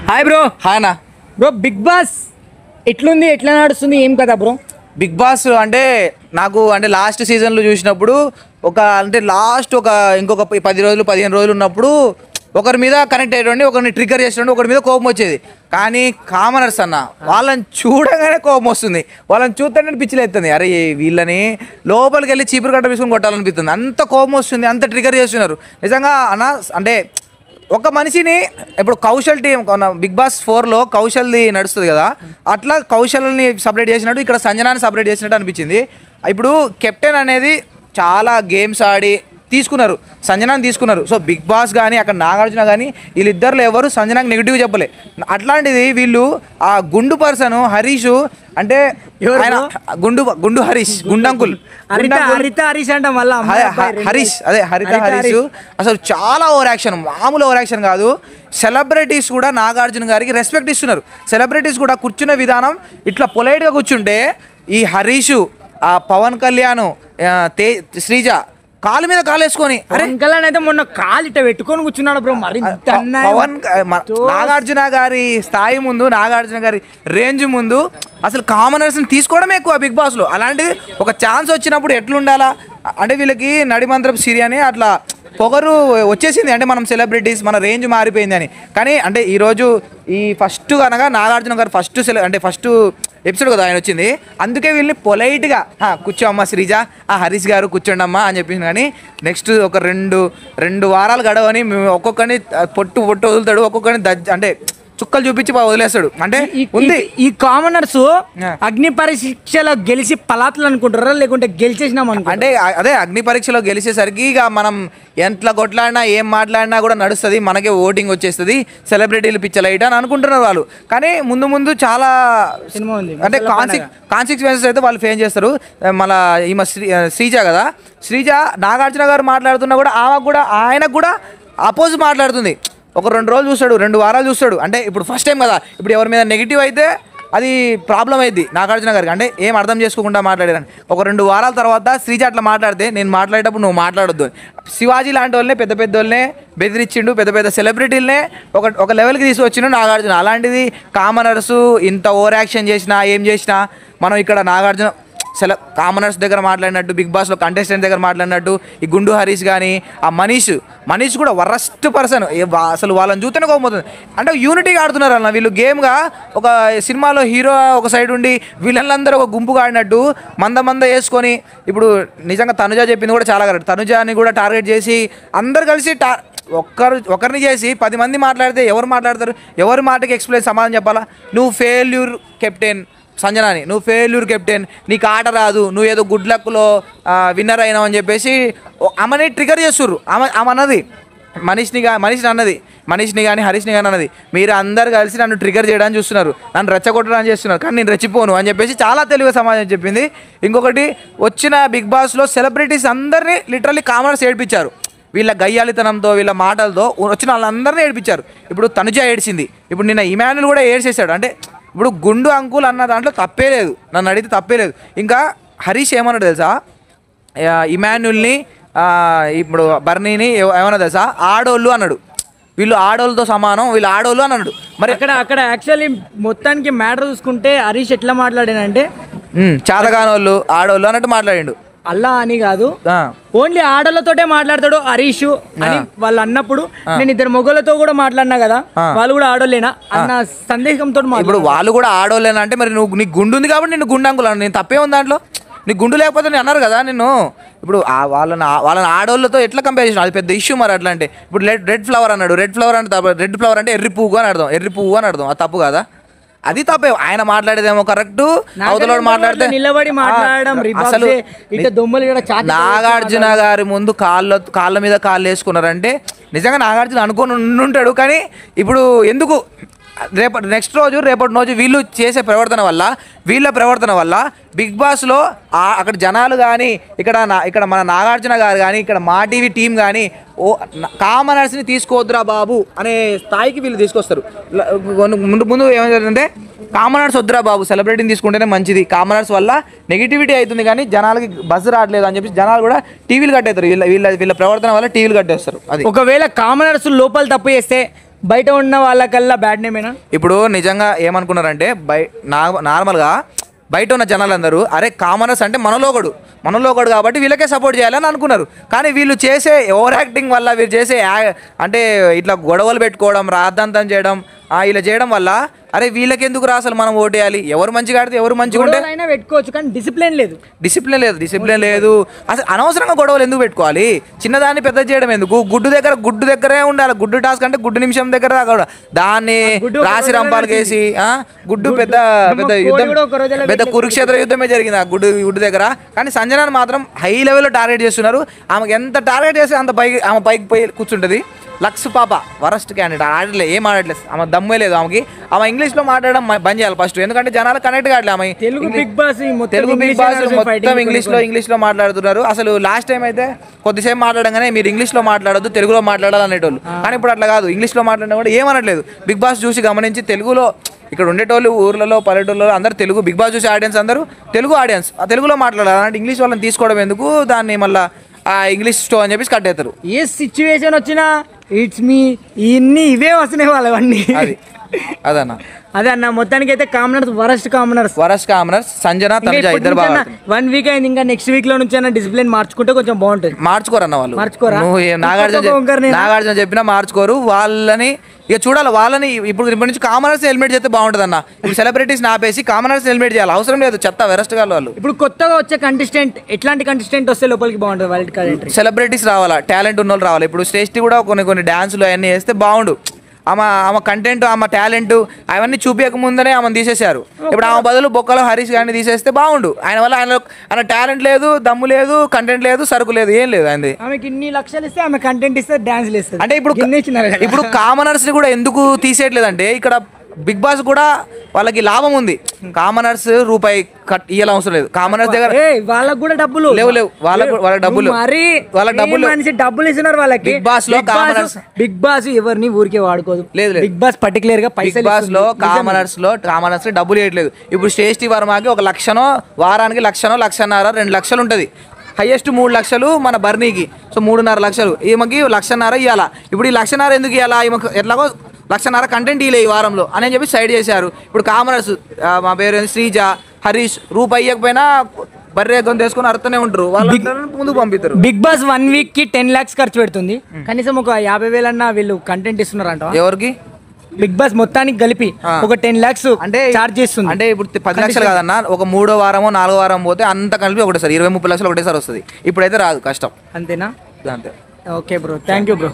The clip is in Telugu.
Hi bro. హాయ్ అన్న. బ్రో బిగ్ బాస్ ఎట్లుంది, ఎట్లా నడుస్తుంది, ఏం కదా బ్రో? బిగ్ బాస్ అంటే నాకు అంటే లాస్ట్ సీజన్లో చూసినప్పుడు లాస్ట్ ఇంకొక 10 రోజులు 15 రోజులు ఉన్నప్పుడు ఒకరి మీద కనెక్ట్ అయ్యేటండి, ఒకరిని ట్రిగ్గర్ చేసేటండి, ఒకరి మీద కోపం వచ్చేది. కానీ కామనర్స్ అన్న వాళ్ళని చూడగానే కోపం వస్తుంది, వాళ్ళని చూస్తేనే పిచ్చిలేస్తుంది. అరే వీళ్ళని లోపలికి వెళ్ళి చీపురు కట్ట తీసుకొని కొట్టాలనిపిస్తుంది, అంత కోపం వస్తుంది, అంత ట్రిగ్గర్ చేస్తున్నారు నిజంగా అన్న. అంటే ఒక మనిషిని ఇప్పుడు కౌశల్ టీం బిగ్ బాస్ 4లో కౌశల్ది నడుస్తుంది కదా, అట్లా కౌశల్ని సపరేట్ చేసినట్టు ఇక్కడ సంజనాని సపరేట్ చేసినట్టు అనిపించింది. ఇప్పుడు కెప్టెన్ అనేది చాలా గేమ్స్ ఆడి తీసుకున్నారు, సంజనాని తీసుకున్నారు. సో బిగ్ బాస్ కానీ అక్కడ నాగార్జున కానీ వీళ్ళిద్దరిలో ఎవరు సంజనాకి నెగిటివ్ చెప్పలే. అట్లాంటిది వీళ్ళు ఆ గుండు పర్సన్ హరీష్ అంటే గుండు హరీష్ గుండంకుల్ హరిత హరీష్ అంట మళ్ళీ హరీష్ హరిత హరీష్ అసలు చాలా ఓవర్ యాక్షన్, మామూలు ఓవర్ యాక్షన్ కాదు. సెలబ్రిటీస్ కూడా నాగార్జున గారికి రెస్పెక్ట్ ఇస్తున్నారు. సెలబ్రిటీస్ కూడా కూర్చున్న విధానం ఇట్లా పొలైట్గా కూర్చుంటే ఈ హరీష్, ఆ పవన్ కళ్యాణ్, శ్రీజ కాలు మీద కాలు వేసుకొని అయితే మొన్న కాలు ఇట్ట పెట్టుకొని కూర్చున్నాడు బ్రో. మరి పవన్ నాగార్జున గారి స్థాయి ముందు, నాగార్జున గారి రేంజ్ ముందు అసలు కామనర్స్ని తీసుకోవడమే ఎక్కువ బిగ్ బాస్లో. అలాంటిది ఒక ఛాన్స్ వచ్చినప్పుడు ఎట్లుండాలా అంటే వీళ్ళకి నడిమంత్రపు సిరి అని అట్లా పొగరు వచ్చేసింది. అంటే మనం సెలబ్రిటీస్, మన రేంజ్ మారిపోయింది అని. కానీ అంటే ఈరోజు ఈ ఫస్ట్ కనుక నాగార్జున గారు ఫస్ట్ ఎపిసోడ్ కదా ఆయన వచ్చింది, అందుకే వీళ్ళని పొలైట్గా కూర్చో అమ్మ శ్రీజ, హరీష్ గారు కూర్చోండి అమ్మా అని చెప్పేసి. కానీ నెక్స్ట్ ఒక రెండు వారాలు గడవని ఒక్కొక్కరిని పొట్టు వదులుతాడు, ఒక్కొక్కరిని అంటే చుక్కలు చూపించి వదిలేస్తాడు. అంటే ఉంది ఈ కామనర్స్ అగ్ని పరీక్షలో గెలిచి పలాతలు అనుకుంటారా, లేకుంటే గెలిచేసినాం అంటే అదే అగ్ని పరీక్షలో గెలిచేసరికి ఇక మనం ఎంత కొట్లాడినా ఏం మాట్లాడినా కూడా నడుస్తుంది, మనకే ఓటింగ్ వచ్చేస్తుంది, సెలబ్రిటీలు పిచ్చలైట్ అని అనుకుంటున్నారు వాళ్ళు. కానీ ముందు చాలా సినిమా ఉంది, అంటే కాన్సిక్వెన్సెస్ అయితే వాళ్ళు ఫేస్ చేస్తారు. మళ్ళీ ఈమె శ్రీజ కదా, శ్రీజ నాగార్జున గారు మాట్లాడుతున్నా కూడా ఆయనకు కూడా అపోజ్ మాట్లాడుతుంది. ఒక 2 రోజులు చూస్తాడు, 2 వారాలు చూస్తాడు. అంటే ఇప్పుడు ఫస్ట్ టైం కదా, ఇప్పుడు ఎవరి మీద నెగిటివ్ అయితే అది ప్రాబ్లం అయింది నాగార్జున గారికి, అంటే ఏం అర్థం చేసుకోకుండా మాట్లాడారని. ఒక 2 వారాల తర్వాత శ్రీజ అట్లా మాట్లాడితే నేను మాట్లాడేటప్పుడు నువ్వు మాట్లాడొద్దు, శివాజీ లాంటి వాళ్ళనే పెద్ద వాళ్ళనే బెదిరించిండు, పెద్ద సెలబ్రిటీలనే ఒక లెవెల్కి తీసుకొచ్చిండు నాగార్జున. అలాంటిది కామనర్స్ ఇంత ఓవర్ యాక్షన్ చేసినా ఏం చేసినా మనం ఇక్కడ నాగార్జున కామనర్స్ దగ్గర మాట్లాడినట్టు, బిగ్ బాస్లో కంటెస్టెంట్ దగ్గర మాట్లాడినట్టు ఈ గుండు హరీష్ కానీ ఆ మనీష్ కూడా వరస్ట్ పర్సన్. అసలు వాళ్ళని చూస్తేనే కోపమవుతుంది. అంటే యూనిటీగా ఆడుతున్నారు అన్న వీళ్ళు గేమ్గా. ఒక సినిమాలో హీరో ఒక సైడ్ ఉండి వీళ్ళందరూ ఒక గుంపుగా ఆడినట్టు మంద వేసుకొని, ఇప్పుడు నిజంగా తనుజ చెప్పింది కూడా చాలా కరెక్ట్. తనుజాని కూడా టార్గెట్ చేసి అందరు కలిసి ఒకరిని చేసి 10 మంది మాట్లాడితే ఎవరు మాట్లాడతారు? ఎవరి మాటకి ఎక్స్ప్లెయిన్ సమాధానం చెప్పాలా? నువ్వు ఫెయిల్యూర్ కెప్టెన్ సంజనాని, నువ్వు ఫెయిల్యూర్ కెప్టెన్, నీకు ఆట రాదు, నువ్వు ఏదో గుడ్ లక్లో విన్నర్ అయినావు అని చెప్పేసి ఆమెని ట్రిగర్ చేస్తుర్రు. ఆమె అన్నది మనీష్ని కానీ హరీష్ని కానీ అన్నది, మీరు అందరు కలిసి నన్ను ట్రిగర్ చేయడానికి చూస్తున్నారు, నన్ను రెచ్చగొట్టడానికి చేస్తున్నారు, కానీ నేను రెచ్చిపోను అని చెప్పేసి చాలా తెలివిగా సమాధానం చెప్పింది. ఇంకొకటి వచ్చిన బిగ్ బాస్లో సెలబ్రిటీస్ అందరినీ లిటరల్లీ కామనర్స్ ఏడిపించారు. వీళ్ళ గయ్యాలితనంతో, వీళ్ళ మాటలతో వచ్చిన వాళ్ళందరినీ ఏడిపించారు. ఇప్పుడు తనుజ ఏడ్చింది, ఇప్పుడు నిన్న ఇమాన్యుల్ కూడా ఏడ్చేసాడు. అంటే ఇప్పుడు గుండు అంకుల్ అన్న దాంట్లో తప్పే లేదు, నన్ను అడిగితే తప్పే లేదు. ఇంకా హరీష్ ఏమన్నాడు తెలుసా, ఇమాన్యుల్ని ఇప్పుడు బర్నీని ఏమన్నా తెలుసా, ఆడోళ్ళు అన్నాడు. వీళ్ళు ఆడోళ్ళతో సమానం, వీళ్ళు ఆడోళ్ళు అని అన్నాడు. మరి అక్కడ యాక్చువల్లీ మొత్తానికి మ్యాటర్ చూసుకుంటే హరీష్ ఎట్లా మాట్లాడానంటే చాతగానోళ్ళు ఆడోళ్ళు అన్నట్టు మాట్లాడిండు. అల్లా అని కాదు, ఓన్లీ ఆడోళ్ళతోటే మాట్లాడతాడు హరీష్ అని వాళ్ళు అన్నప్పుడు, నేను 2 మొగోళ్ళతో కూడా మాట్లాడినా కదా, వాళ్ళు కూడా ఆడోళ్ళేనా అన్న సందేహంతో. ఇప్పుడు వాళ్ళు కూడా ఆడోళ్ళేనా అంటే మరి నీకు గుండు ఉంది కాబట్టి నేను గుండు అంకుల్ నేను తప్పే ఉంది దాంట్లో, నీకు గుండు లేకపోతే నేను అన్నారు కదా నిన్ను. ఇప్పుడు వాళ్ళని ఆడోళ్ళతో ఎట్లా కంపేర్ చేసిన, అది పెద్ద ఇష్యూ మరి. అట్లా అంటే ఇప్పుడు రెడ్ ఫ్లవర్ అన్నాడు, రెడ్ ఫ్లవర్ అంటే ఎర్రి పువ్వు అని అర్థం, అది తప్పు కదా, అది తప్పే. ఆయన మాట్లాడేదేమో కరెక్ట్, అవతలోడు మాట్లాడితే నిలబడి మాట్లాడడం. అసలు నాగార్జున గారి ముందు కాళ్ళ మీద కాళ్ళు వేసుకున్నారంటే నిజంగా నాగార్జున అనుకొని ఉంటాడు. కానీ ఇప్పుడు ఎందుకు నెక్స్ట్ రోజు రేపటి రోజు వీళ్ళ ప్రవర్తన వల్ల బిగ్ బాస్లో అక్కడ జనాలు కానీ ఇక్కడ మన నాగార్జున గారు కానీ ఇక్కడ మా టీవీ టీం కానీ కామనర్స్ని తీసుకోవద్దురా బాబు అనే స్థాయికి వీళ్ళు తీసుకొస్తారు. ముందు ఏమైందంటే కామనర్స్ వద్దురా బాబు, సెలబ్రిటీని తీసుకుంటేనే మంచిది, కామనర్స్ వల్ల నెగిటివిటీ అవుతుంది కానీ జనాలకి బస్ రావట్లేదు అని చెప్పి జనాలు కూడా టీవీలు కట్టేస్తారు. వీళ్ళ ప్రవర్తన వల్ల టీవీలు కట్టేస్తారు. అది ఒకవేళ కామనర్స్ లోపల తప్పు చేస్తే బయట ఉన్న వాళ్ళకల్లా బ్యాడ్ నేమేనా? ఇప్పుడు నిజంగా ఏమనుకున్నారంటే నార్మల్గా బయట ఉన్న జనాలందరూ అరే కామనర్స్ అంటే మనలోకడు కాబట్టి వీళ్ళకే సపోర్ట్ చేయాలని అనుకున్నారు. కానీ వీళ్ళు చేసే ఓవర్ యాక్టింగ్ వల్ల, వీళ్ళు చేసే అంటే ఇట్లా గొడవలు పెట్టుకోవడం, రాద్ధాంతం చేయడం, ఇలా చేయడం వల్ల అరే వీళ్ళకెందుకు రా అసలు మనం ఓటేయాలి, ఎవరు మంచిగా ఆడితే ఎవరు మంచిగా ఉంటే పెట్టుకోవచ్చు, కానీ డిసిప్లిన్ లేదు. అసలు అనవసరంగా గొడవలు ఎందుకు పెట్టుకోవాలి? చిన్నదాన్ని పెద్ద చేయడం ఎందుకు? గుడ్డు దగ్గరే ఉండాలి. గుడ్డు టాస్క్ అంటే గుడ్డు నిమిషం దగ్గర కూడా దాన్ని రాసి రంపాలకేసి గుడ్డు పెద్ద యుద్ధం, పెద్ద కురుక్షేత్ర యుద్ధమే జరిగింది ఆ గుడ్డు దగ్గర. కానీ సంజనాన్ని మాత్రం హై లెవెల్లో టార్గెట్ చేస్తున్నారు. ఆమెకు ఎంత టార్గెట్ చేస్తే అంత ఆమె పైకి పోయి కూర్చుంటుంది. లక్స్ పాప వరస్ట్ క్యాండిడేట్, ఆడలే ఏం ఆడట్లేదు, ఆమె దమ్మే లేదు ఆమెకి. ఆమె ఇంగ్లీష్లో మాట్లాడడం బంద్ చేయాలి ఫస్ట్, ఎందుకంటే జనాలు కనెక్ట్ కావట్లేదు. ఆమె తెలుగు బిగ్ బాస్ మొత్తం ఇంగ్లీష్లో మాట్లాడుతున్నారు. అసలు లాస్ట్ టైం అయితే కొద్దిసేపు మాట్లాడగానే మీరు ఇంగ్లీష్లో మాట్లాడొద్దు, తెలుగులో మాట్లాడాలి అనేటోళ్ళు. కానీ ఇప్పుడు అట్లా కాదు, ఇంగ్లీష్లో మాట్లాడినా కూడా ఏమనట్లేదు. బిగ్ బాస్ చూసి గమనించి తెలుగులో ఇక్కడ ఉండేటోళ్ళు ఊర్లలో పల్లెటూళ్ళలో అందరూ తెలుగు, బిగ్ బాస్ చూసే ఆడియన్స్ అందరూ తెలుగు ఆడియన్స్, తెలుగులో మాట్లాడాలి. అంటే ఇంగ్లీష్ వాళ్ళని తీసుకోవడం ఎందుకు, దాన్ని మళ్ళీ ఇంగ్లీష్ స్టో అని చెప్పేసి కట్టేస్తారు. ఏ సిచ్యువేషన్ వచ్చినా ఇట్స్ మీ ఇవే వస్తున్నాయి వాళ్ళవన్నీ. అదన్నా అదే అన్న, మొత్తానికి అయితే వరస్ట్ కామనర్స్ సంజన తనుజ ఇద్దరు బాగా. 1 వీక్ అయింది, ఇంకా నెక్స్ట్ వీక్ లో నుంచి డిసిప్లిన్ మార్చుకుంటే కొంచెం బాగుంటుంది. మార్చుకోరన్న వాళ్ళు, నువ్వు నాగార్జున చెప్పినా మార్చుకోరు. వాళ్ళని ఇక చూడాలి, వాళ్ళని ఇప్పటి నుంచి కామనర్స్ హెల్మెట్ చేస్తే బాగుంటుంది అన్న. ఇప్పుడు సెలబ్రిటీస్ ఆపేసి కామనర్స్ హెల్మెట్ చేయాలి, అవసరం లేదు. చెత్త వెరస్ట్ గా వాళ్ళు. ఇప్పుడు కొత్తగా వచ్చే కంటెస్టెంట్ ఎట్లాంటి కంటెస్టెంట్ వస్తే లోపలికి బాగుంటుంది? వాళ్ళ సెలబ్రిటీస్ రావాలా, టాలెంట్ ఉన్న వాళ్ళు రావాలి. ఇప్పుడు శ్రేష్ఠి కూడా కొన్ని డాన్సులు అవన్నీ వేస్తే బాగుండు. ఆమె కంటెంట్, ఆమె టాలెంట్ అవన్నీ చూపించక ముందనే ఆమెను తీసేశారు. ఇప్పుడు ఆమె బదులు బొక్కలో హరీష్ గారిని తీసేస్తే బాగుండు. ఆయన టాలెంట్ లేదు, దమ్ము లేదు, కంటెంట్ లేదు, సరుకు లేదు, ఏం లేదు. ఆయన ఆమెకి ఇన్ని లక్షలు ఇస్తే ఆమె కంటెంట్ ఇస్తే డాన్స్ లేదు. అంటే ఇప్పుడు కామనర్స్ ని కూడా ఎందుకు తీసేయట్లేదు అంటే ఇక్కడ బిగ్ బాస్ కూడా వాళ్ళకి లాభం ఉంది. కామనర్స్ రూపాయి ఇయ్యాల అవసరం లేదు. కామనర్స్ దగ్గర వాళ్ళకి కూడా డబ్బులు లేవు. వాళ్ళ డబ్బులు ఇస్తున్నారు వాళ్ళకి. బిగ్ బాస్ ఎవరిని ఊరికే వాడుకోదు. లేదు, బిగ్ బాస్ పర్టికులర్ గా బిగ్ బాస్ లో కామనర్స్ డబ్బులు ఇవ్వట్లేదు. ఇప్పుడు శ్రేష్ఠి వర్మకి 1 లక్షనో వారానికి 1,00,000 1,50,000 2 లక్షలు ఉంటది. హైయెస్ట్ 3 లక్షలు మన బర్నీకి. సో 3.5 లక్షలు ఈమెకి 1,50,000 ఇవ్వాలా. ఇప్పుడు ఈ 1,50,000 ఎందుకు ఇవ్వాలా? ఈమెకు ఎట్లాగో 1,50,000 కంటెంట్ ఇలే ఈ వారంలో అని చెప్పి సైడ్ చేశారు. ఇప్పుడు కామనర్స్ మా పేరు శ్రీజ, హరీష్ రూపాయి ఇవ్వకపోయినా బర్రె గొంతు వేసుకొని అర్థనే ఉంటారు, వాళ్ళు ముందుకు పంపిస్తారు. బిగ్ బాస్ 1 వీక్ కి 10 lakhs ఖర్చు పెడుతుంది. కనీసం ఒక 50,000 అన్నా వీళ్ళు కంటెంట్ ఇస్తున్నారంట. ఎవరికి? బిగ్ బాస్ మొత్తానికి కలిపి ఒక 10 lakhs అంటే చార్జ్ చేస్తుంది. అంటే ఇప్పుడు 10 లక్షలు కాదన్న, ఒక 3వ వారమో 4వ వారం పోతే అంత కలిపి ఒకటేసారి 20-30 లక్షలు ఒకటేసారి వస్తుంది. ఇప్పుడైతే రాదు, కష్టం. అంతేనా? అంతే. Okay bro, thank you bro.